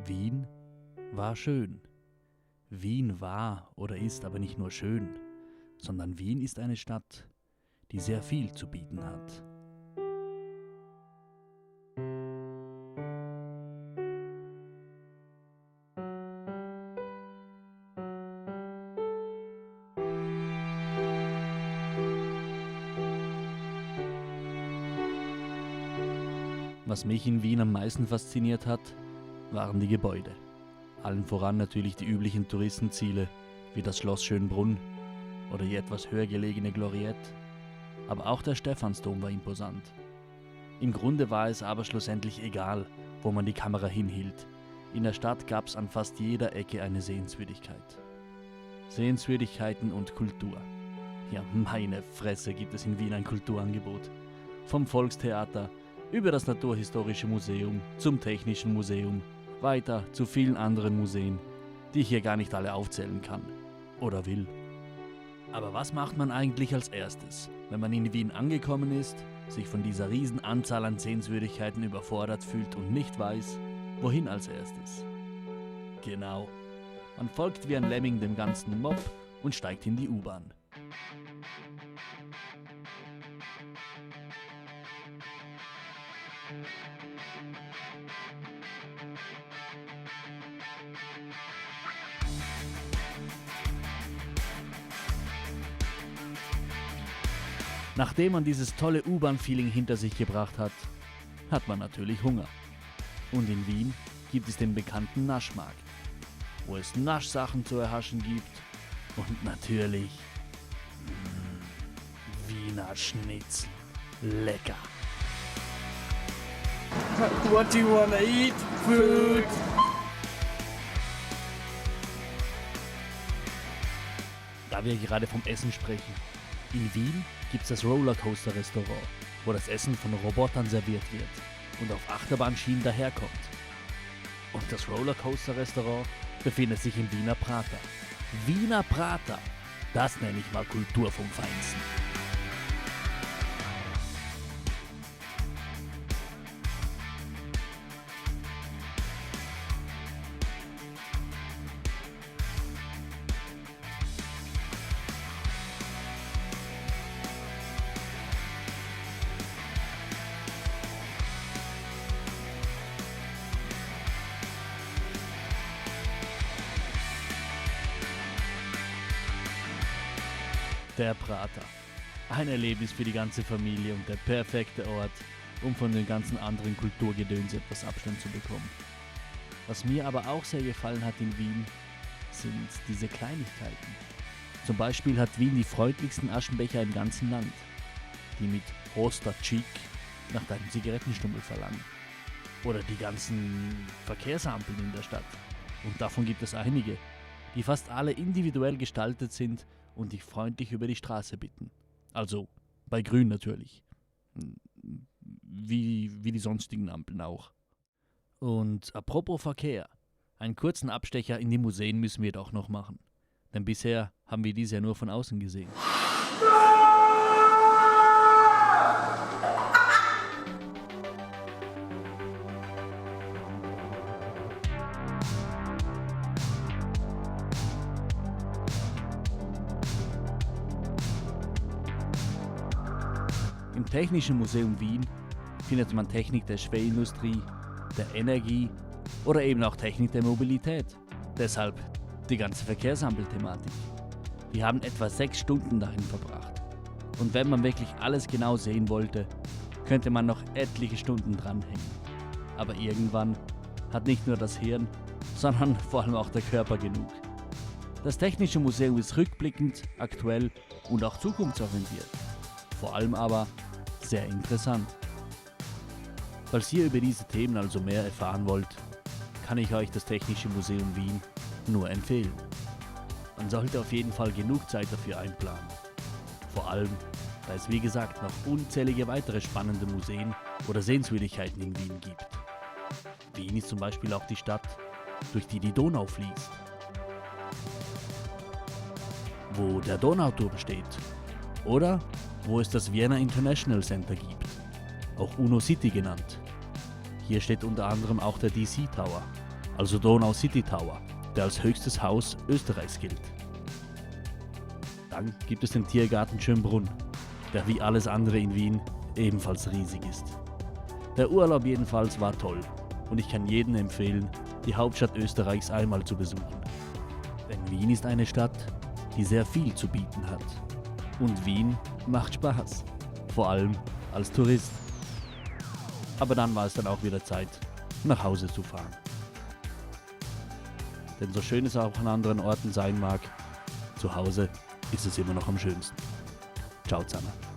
Wien war schön. Wien war oder ist aber nicht nur schön, sondern Wien ist eine Stadt, die sehr viel zu bieten hat. Was mich in Wien am meisten fasziniert hat, waren die Gebäude. Allen voran natürlich die üblichen Touristenziele, wie das Schloss Schönbrunn oder die etwas höher gelegene Gloriette. Aber auch der Stephansdom war imposant. Im Grunde war es aber schlussendlich egal, wo man die Kamera hinhielt. In der Stadt gab es an fast jeder Ecke eine Sehenswürdigkeit. Sehenswürdigkeiten und Kultur. Ja, meine Fresse, gibt es in Wien ein Kulturangebot. Vom Volkstheater über das Naturhistorische Museum zum Technischen Museum, weiter zu vielen anderen Museen, die ich hier gar nicht alle aufzählen kann oder will. Aber was macht man eigentlich als erstes, wenn man in Wien angekommen ist, sich von dieser riesen Anzahl an Sehenswürdigkeiten überfordert fühlt und nicht weiß, wohin als erstes? Genau, man folgt wie ein Lemming dem ganzen Mob und steigt in die U-Bahn. Nachdem man dieses tolle U-Bahn-Feeling hinter sich gebracht hat, hat man natürlich Hunger. Und in Wien gibt es den bekannten Naschmarkt, wo es Naschsachen zu erhaschen gibt und natürlich Wiener Schnitzel. Lecker! What do you wanna eat? Food! Da wir gerade vom Essen sprechen. In Wien gibt es das Rollercoaster-Restaurant, wo das Essen von Robotern serviert wird und auf Achterbahnschienen daherkommt. Und das Rollercoaster-Restaurant befindet sich im Wiener Prater. Wiener Prater, das nenne ich mal Kultur vom Feinsten. Der Prater. Ein Erlebnis für die ganze Familie und der perfekte Ort, um von den ganzen anderen Kulturgedöns etwas Abstand zu bekommen. Was mir aber auch sehr gefallen hat in Wien, sind diese Kleinigkeiten. Zum Beispiel hat Wien die freundlichsten Aschenbecher im ganzen Land, die mit Prosta Chic nach deinem Zigarettenstummel verlangen. Oder die ganzen Verkehrsampeln in der Stadt. Und davon gibt es einige, die fast alle individuell gestaltet sind und dich freundlich über die Straße bitten. Also bei Grün natürlich. Wie die sonstigen Ampeln auch. Und apropos Verkehr, einen kurzen Abstecher in die Museen müssen wir doch noch machen. Denn bisher haben wir diese ja nur von außen gesehen. Im Technischen Museum Wien findet man Technik der Schwerindustrie, der Energie oder eben auch Technik der Mobilität. Deshalb die ganze Verkehrsampelthematik. Wir haben etwa 6 Stunden darin verbracht. Und wenn man wirklich alles genau sehen wollte, könnte man noch etliche Stunden dranhängen. Aber irgendwann hat nicht nur das Hirn, sondern vor allem auch der Körper genug. Das Technische Museum ist rückblickend, aktuell und auch zukunftsorientiert. Vor allem aber sehr interessant. Falls ihr über diese Themen also mehr erfahren wollt, kann ich euch das Technische Museum Wien nur empfehlen. Man sollte auf jeden Fall genug Zeit dafür einplanen. Vor allem, da es wie gesagt noch unzählige weitere spannende Museen oder Sehenswürdigkeiten in Wien gibt. Wien ist zum Beispiel auch die Stadt, durch die die Donau fließt. Wo der Donauturm steht. Oder wo es das Vienna International Center gibt, auch UNO City genannt. Hier steht unter anderem auch der DC Tower also Donau City Tower, der als höchstes Haus Österreichs gilt. Dann gibt es den Tiergarten Schönbrunn, der wie alles andere in Wien ebenfalls riesig ist. Der Urlaub jedenfalls war toll und ich kann jedem empfehlen, die Hauptstadt Österreichs einmal zu besuchen. Denn Wien ist eine Stadt, die sehr viel zu bieten hat. Und Wien macht Spaß, vor allem als Tourist. Aber dann war es dann auch wieder Zeit, nach Hause zu fahren. Denn so schön es auch an anderen Orten sein mag, zu Hause ist es immer noch am schönsten. Ciao zusammen.